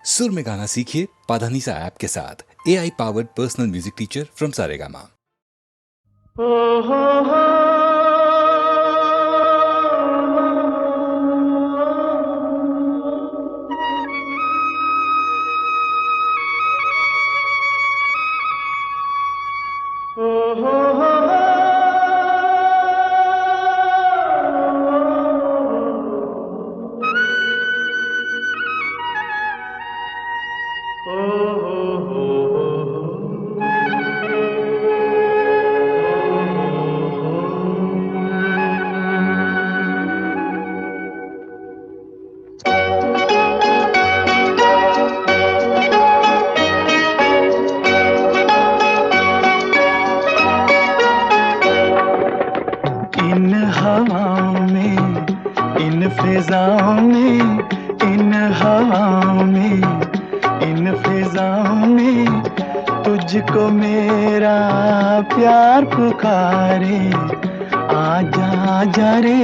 सुर में गाना सीखिए पाधानीसा ऐप के साथ। AI powered personal music teacher from Saregama. इन हवाओं में, इन फिजाओं में, इन हवाओं में, इन फिजाओं में तुझको मेरा प्यार पुकारे। आजा आजा रे,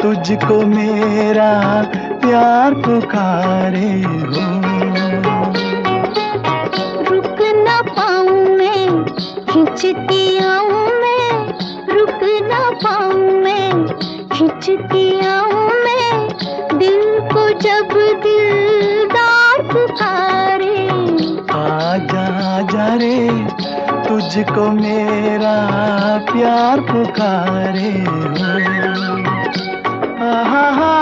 तुझको मेरा प्यार पुकारे हो। रुक ना पाऊं मैं, खिंचती आऊं मैं, रुक ना पाऊं मैं, खिंचती आऊं मैं, दिल को जब दिलदार पुकारे। आजा आजा रे, तुझको मेरा प्यार पुकारे हो। आहा हा,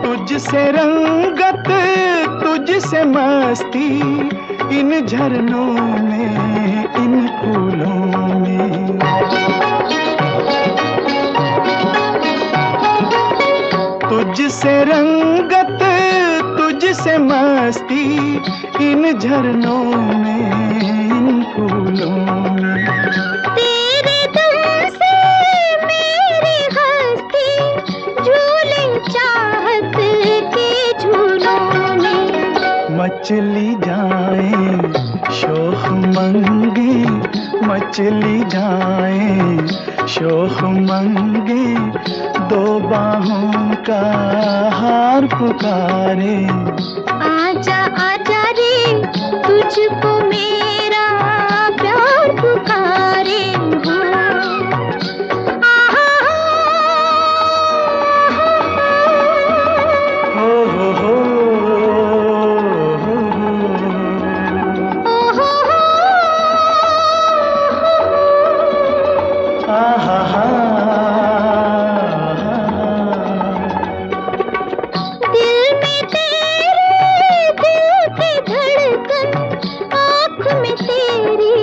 तुझसे रंगत, तुझसे मस्ती, इन झरनों में, इन फूलों में। तुझसे रंगत, तुझसे मस्ती, इन झरनों में, इन फूलों में। तेरे दम से मेरी हस्ती झूले चाहत के झूलों में। मचली जाए शोख मंगे, मचली जाए शोख मंगे, दो बाहों का हार पुकारे। आजा आजा रे, तुझको मेरा प्यार पुकारे हो। आहा हो हो हो, आहा हा। दिल में तेरे, दिल की धड़कन, आँख में तेरी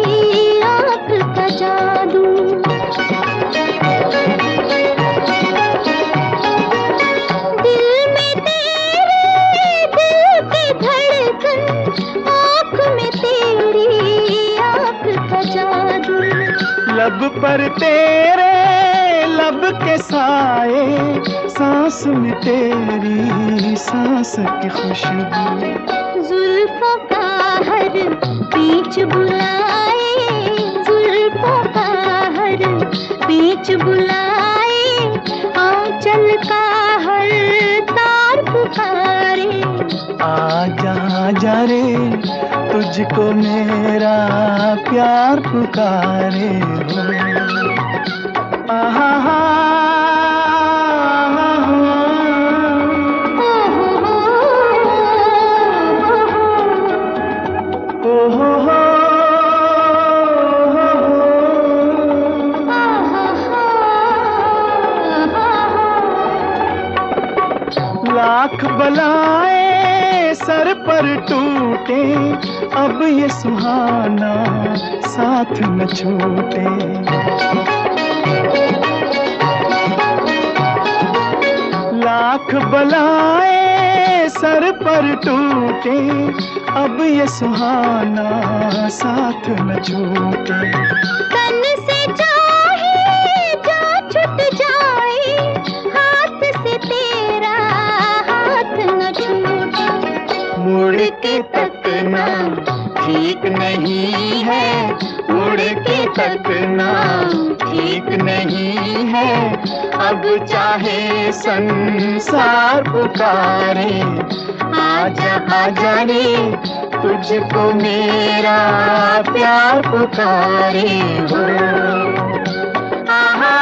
आँख का जादू। दिल में तेरे, दिल की धड़कन, आँख में तेरी आँख का जादू। लब पर तेरे, लब के साए, सांस में तेरी सांस की खुशबू। जुल्फों का हर बीच बुलाए, जुल्फों का हर बीच बुलाए, आंचल का हर तार पुकारे। आजा आजा रे, तुझको मेरा प्यार पुकारे हो। आहा हा, ओ हो हो, लाख बलाएं सर पर टूटे, अब ये सुहाना साथ न छूटे। लाख बलाएं सर पर टूटे, अब ये सुहाना साथ न छूटे। तन से चाहे जा छूट जाए, हाथ से तेरा के तकना ठीक नहीं है, मुड़ के तकना ठीक नहीं है। अब चाहे संसार पुकारे, आजा आजा रे, तुझको मेरा प्यार पुकारे हो। आहा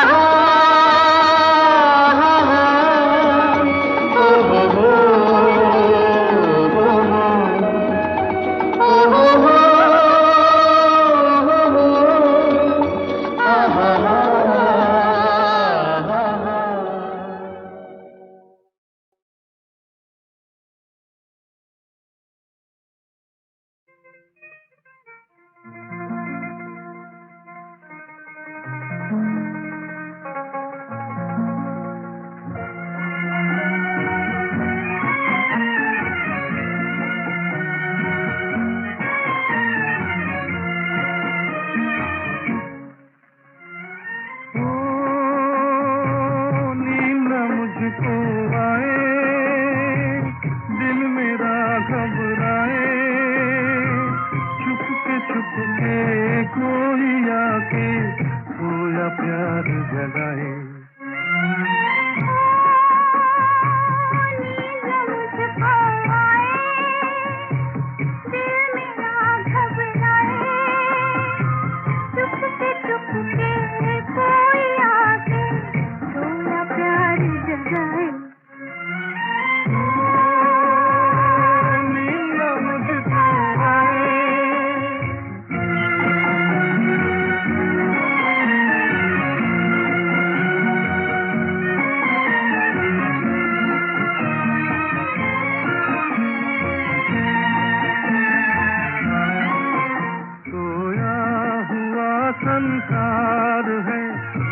संसार है,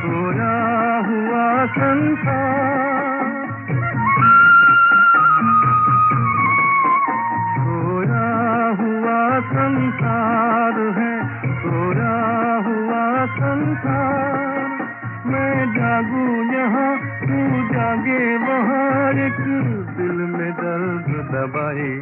सोया हुआ संसार, सोया हुआ संसार है, सोया हुआ संसार। मैं जागूं यहाँ, तू जागे वहाँ, एक दिल में दर्द दबाए।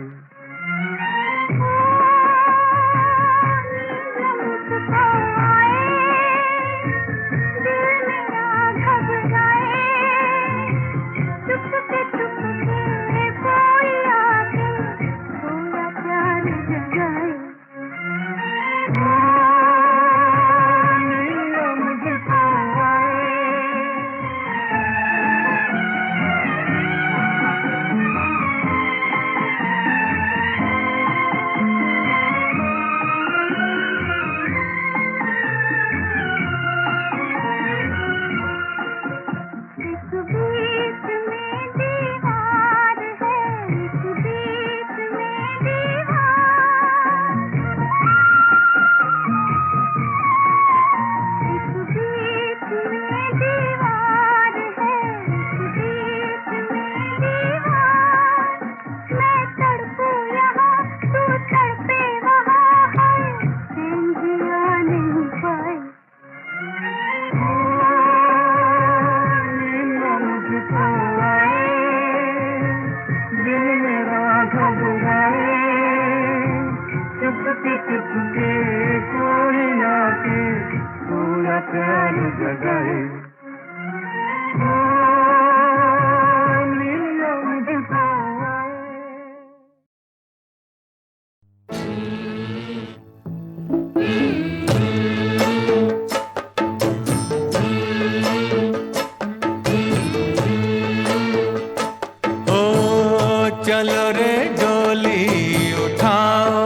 चलो रे डोली उठाओ,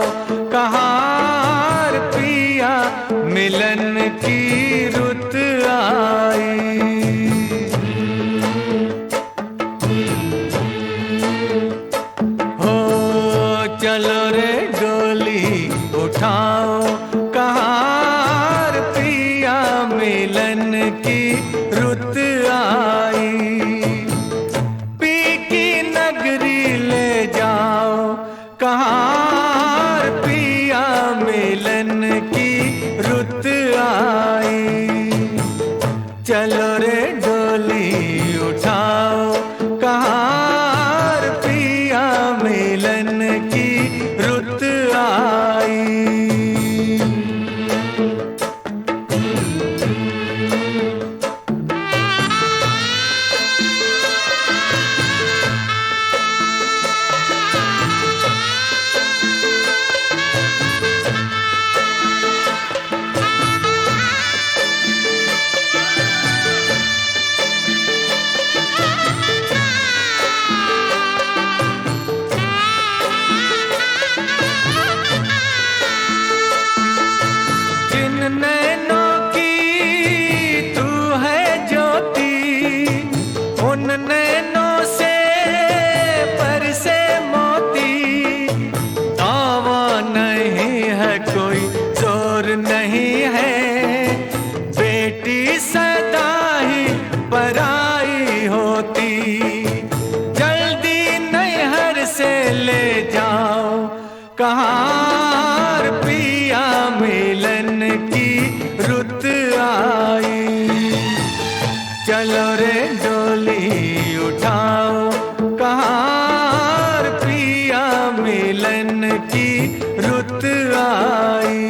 कहार पिया मिलन की रुत आई। हो चलो रे डोली उठाओ, कहार पिया मिलन की रुत आई। कहार पिया मिलन की रुत आई। चलो रे डोली उठाओ, कहार पिया मिलन की रुत ले जाओ कहाँ पिया मिलन की रुत आई। चलो रे डोली उठाओ कहाँ पिया मिलन की रुत आई।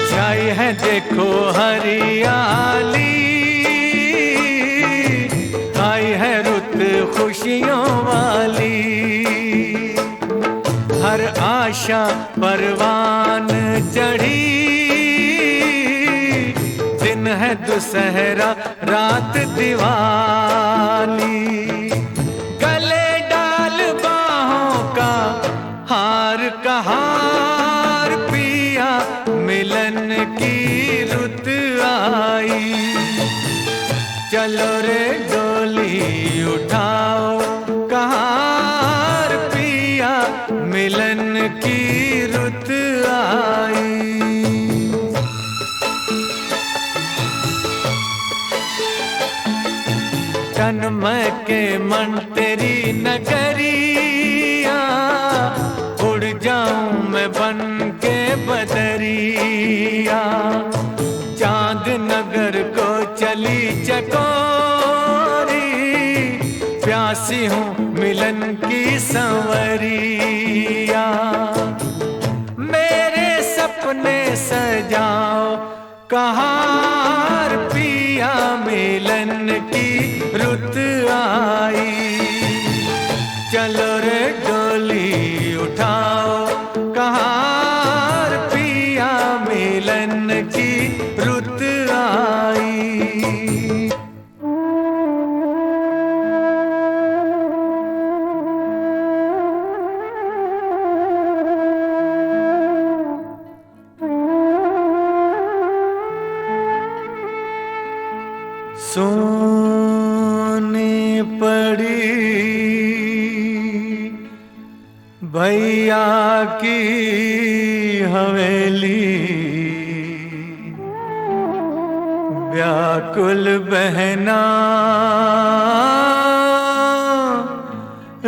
छाई है देखो हरियाली, आई है रुत खुशियों वाली। हर आशा परवान चढ़ी, दिन है दुसहरा रात दिवाली। गले डाल बाहों का हार कहार पिया मिलन की रुत आई। चलो रे डोली उठाओ कहार पिया मिलन की रुत आई। तन्मय के मन तेरी नगरिया, उड़ जाऊं मैं बन के बदरिया। चांद नगर को चली चकोरी, प्यासी हूँ मिलन की संवरिया। मेरे सपने सजाओ कहार पिया मिलन की रुत आई। चलो रे डोली उठाओ कहार पिया मिलन की रुत आई। सोनी पड़ी भैया की हवेली, व्याकुल बहना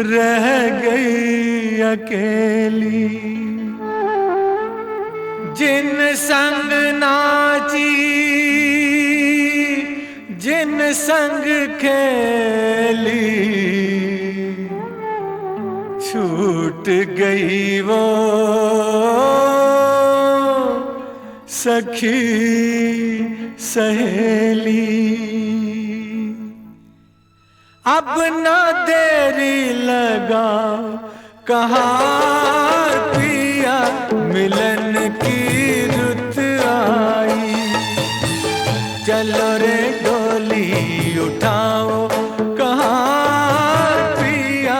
रह गई अकेली। जिन संग नाची जिन संग खेली, छूट गई वो सखी सहेली। अब न देरी लगा कहार पिया मिलन की रुत आई। चलो रे डोली उठाओ कहार पिया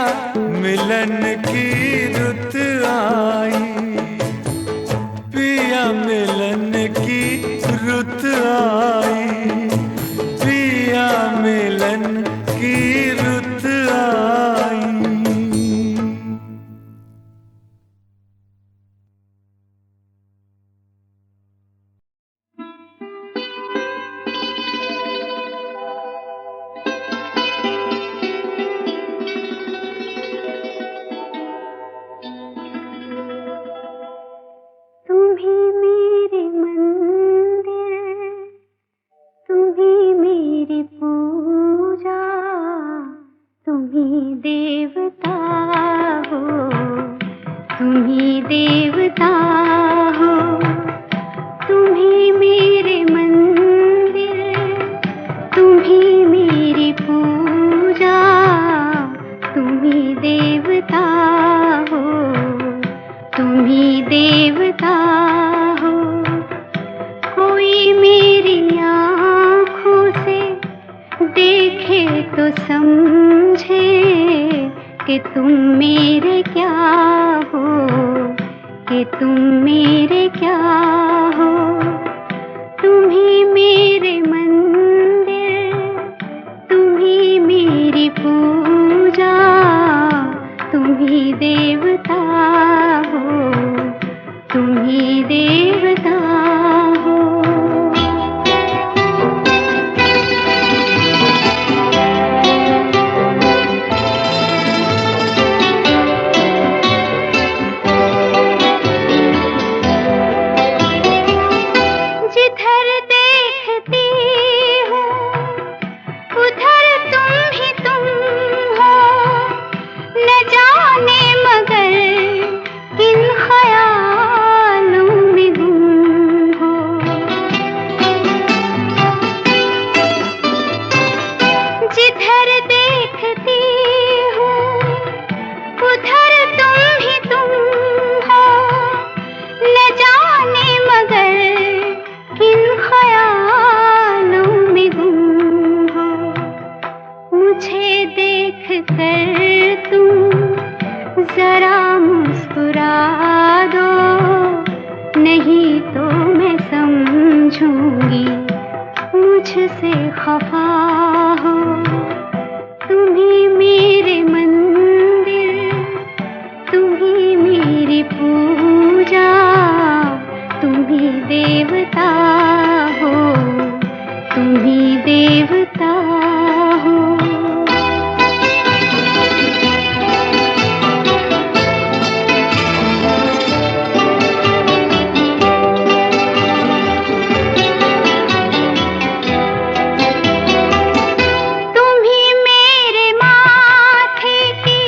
मिलन की रुत आई। पिया मिलन की रुत आई, पिया मिलन की रुत आई। तो समझे कि तुम मेरे क्या हो। कि तुम मेरे क्या हो, तुम ही मेरे मंदिर, तुम ही मेरी पूजा, तुम ही देवता हो, तुम ही देवता हो। जिधर देखती हूँ उधर तुम ही तुम हो, न जाने मगर किन ख्यालों में गुम हो। जिधर देखती हूँ उधर तुम ही तुम हो, न जाने मगर किन ख्यालों में गुम हो। मुझे देख कर तुम जरा मुस्कुरा दो, नहीं तो मैं समझूंगी मुझसे खफा हो। तुम ही मेरे मंदिर, तुम ही मेरी पूजा, तुम ही देवता हो, तुम ही देवता हो। तुम ही मेरे माथे की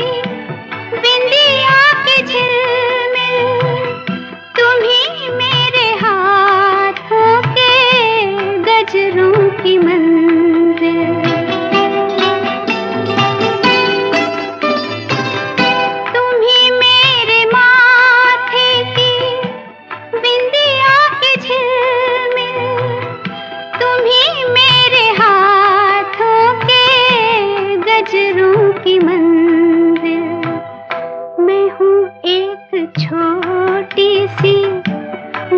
बिंदिया के झिलमिल, तुम ही मेरे हाथों के गजरों की मंजिल। तुम ही मेरे माथे की बिंदिया के झिलमिल, तुम ही मेरे हाथों के गजरों की मंजिल। मैं हूँ एक छोटी सी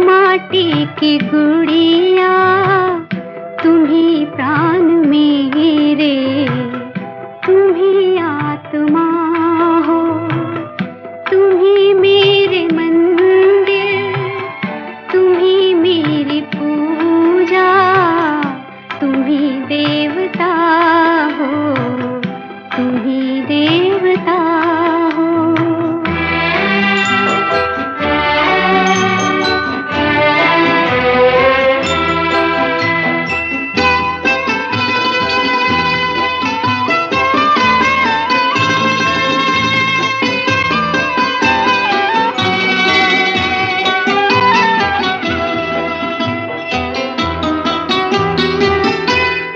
माटी की गुड़िया, तुम ही प्राण मेरे, तुम ही आत्मा हो। तुम ही मेरे मंदिर, तुम ही मेरी पूजा, तुम ही देवता हो, तुम ही देवता हो।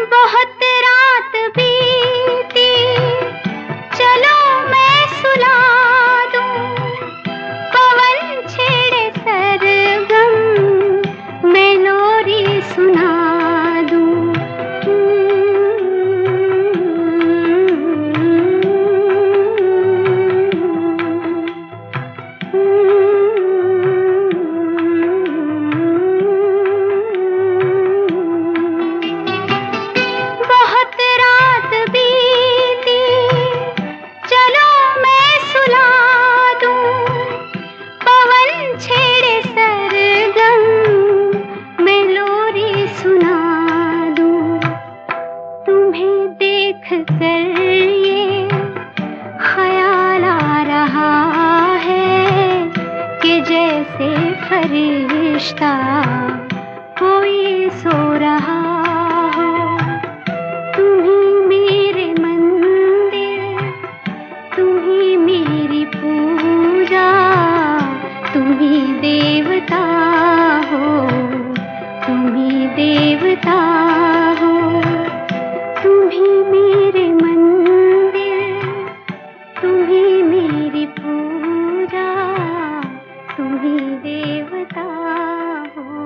बहुत रात बीती, चलो मैं सुला दूं, पवन छेड़े सरगम, मैं लोरी सुना दूं। बहुत रात बीती, चलो मैं सुला दूं, पवन छेड़े सरगम, मैं लोरी सुना दूं। तुम्हें देख कर ये ख्याल आ रहा है कि जैसे फरिश्ता कोई सो रहा हो। तुम ही मेरे मंदिर, तुम ही मेरी पूजा, तुम ही देवता हो, तुम ही देवता हो। तुम ही मेरे मंदिर, तुम ही मेरी पूजा, तुम ही देवता हो,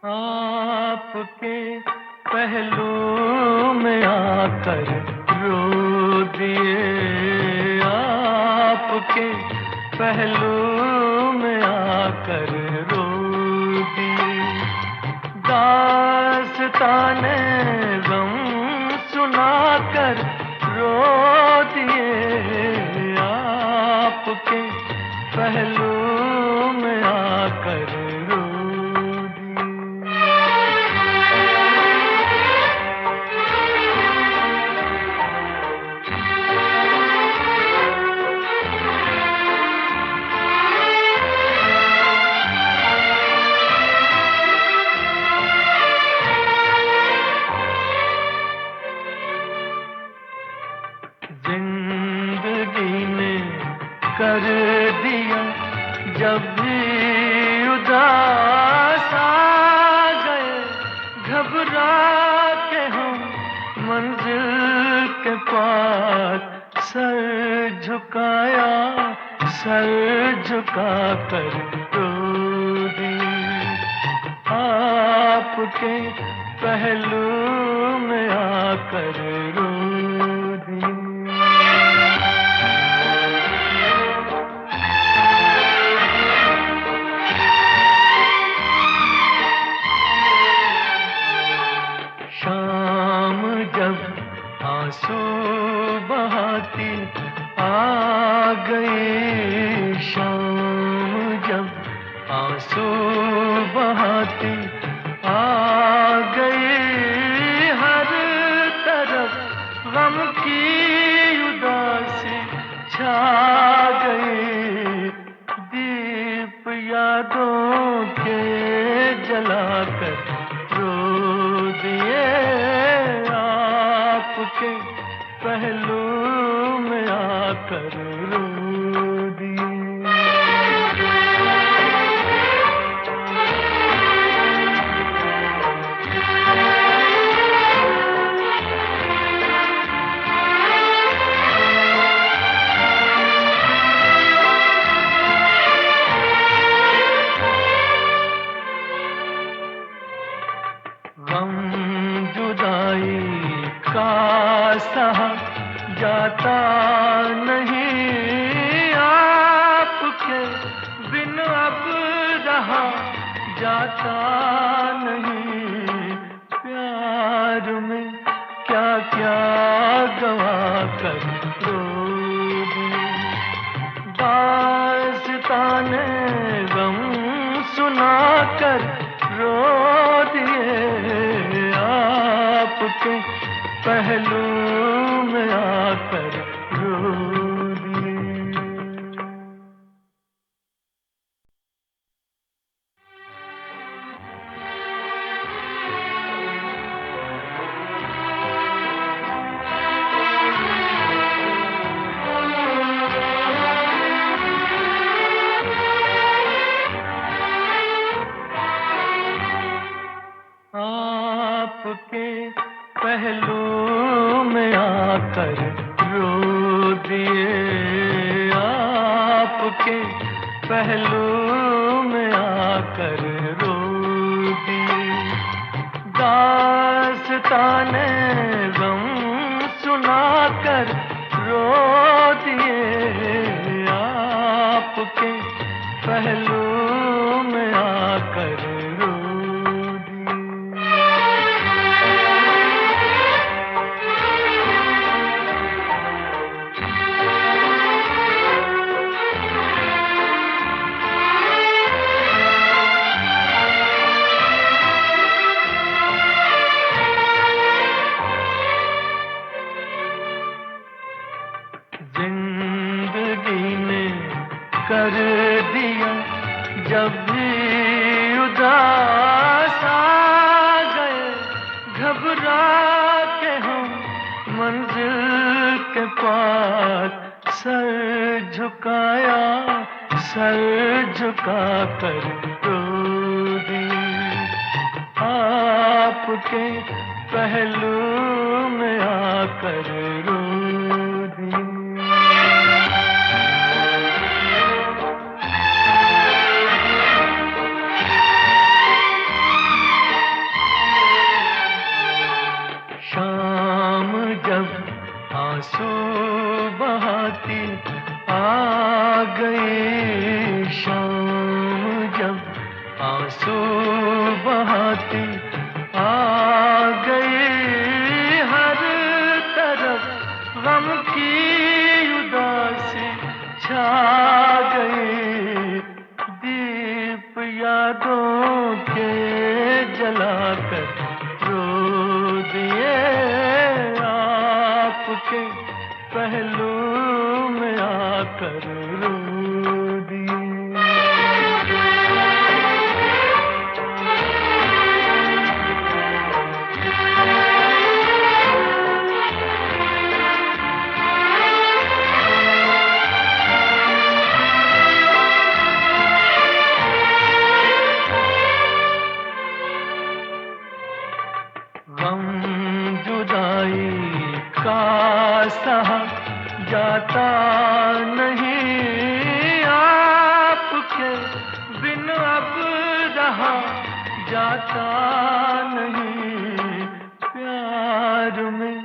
आपके पहलू में आकर रो दिए, आपके पहलू में आकर रो दिए। दास्ताने गम सुनाकर रो दिए, आपके पहलू में आकर रो कर दिया जब भी उदास आ गए, घबरा के हम मंजिल के पास सर झुकाया, सर झुका कर रो दिए, आपके पहलू में आकर रो दिए। शाम जब आंसू बहाती आ गई, शाम जब आंसू बहाती आ गई, हर तरफ गम की उदासी छा गई, दीप यादों के जलाकर रो दिए, आपके पहलू में आकर रो दिए। गम जुदाई का सहा जाता नहीं, आपके बिन अब रहा जाता नहीं, प्यार में क्या क्या गवा कर रो दिए, दास्ताने गम सुनाकर रो दिए, आपके पहलू में आकर रो दिए। आपके पहलू में आकर रो दिए, आपके पहलू में आकर रो दिए, दास्ताने गम सुनाकर रो दिए, आपके पहलू में आकर रो कर दिया जब भी उदास आ गए, घबरा के हम मंजिल के पास सर झुकाया, सर झुका कर रो दिए, आपके पहलू में आकर रो दिए। आंसू बहाती आ गई शाम जब, आंसू बहाती आ गई, हर तरफ गम की उदासी छा गई। दीप यादों के जलाकर रो दिए, आपके पहलू में आकर रो दिए। गम जुदाई का सहा जाता नहीं, आपके बिन अब रहा जाता नहीं। प्यार में